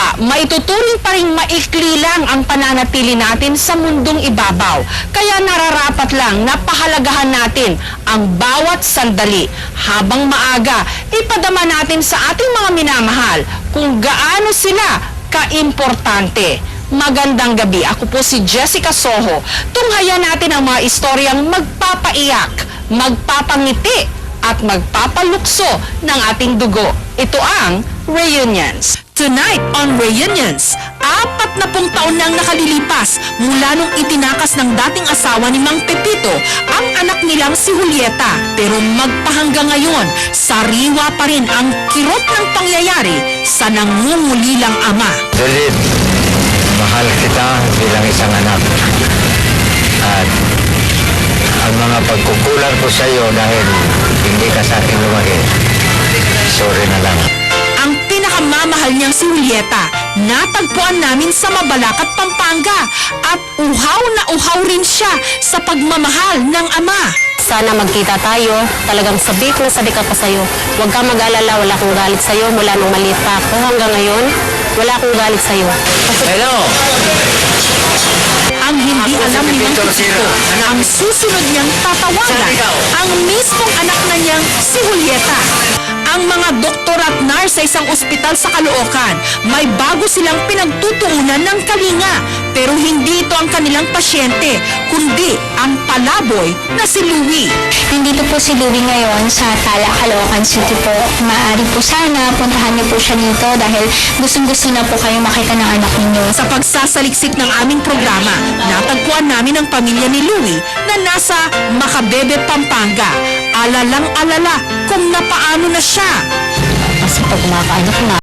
halimbawa, maituturing pa rin maikli lang ang pananatili natin sa mundong ibabaw. Kaya nararapat lang na pahalagahan natin ang bawat sandali. Habang maaga, ipadama natin sa ating mga minamahal kung gaano sila kaimportante. Magandang gabi. Ako po si Jessica Soho. Tunghayan natin ang mga istoryang magpapaiyak, magpapangiti, at magpapalukso ng ating dugo. Ito ang Reunions. Tonight on Reunions, 40 taon nang nakalilipas mula nung itinakas ng dating asawa ni Mang Pepito ang anak nilang si Julieta. Pero magpahanggang ngayon, sariwa pa rin ang kirot ng pangyayari sa nangungulilang ama. Juliet, mahal kita bilang isang anak. At ang mga pagkukulang ko sa iyo dahil hindi ka sa akin lumaki, sorry na lang. Ang pinakamamahal niyang si Julieta, natagpuan namin sa Mabalacat, Pampanga. At uhaw na uhaw rin siya sa pagmamahal ng ama. Sana magkita tayo. Talagang sabik na sabik ako sa'yo. Huwag kang mag-alala, wala akong galit sa'yo mula nung maliit pa ako. Hanggang ngayon, wala akong galit sa'yo. Hello! Ang hindi alam ni Mang Pepito, ang susunod niyang tatawagan, ang mismong anak na niyang si Julieta. Ang mga doktor at nurse sa isang ospital sa Caloocan, may bago silang pinagtutuunan ng kalinga. Pero hindi ito ang kanilang pasyente, kundi ang palaboy na si Louie. Nandito po si Louie ngayon sa Tala, Caloocan City po. Maaari po sana puntahan niyo po siya dito dahil gustong-gusto na po kayo makita ng anak ninyo. Sa pagsasaliksik ng aming programa, natagpuan namin ang pamilya ni Louie na nasa Macabebe, Pampanga. Alalang-alala kung napaano na siya. Kasi pag kumakain ako na,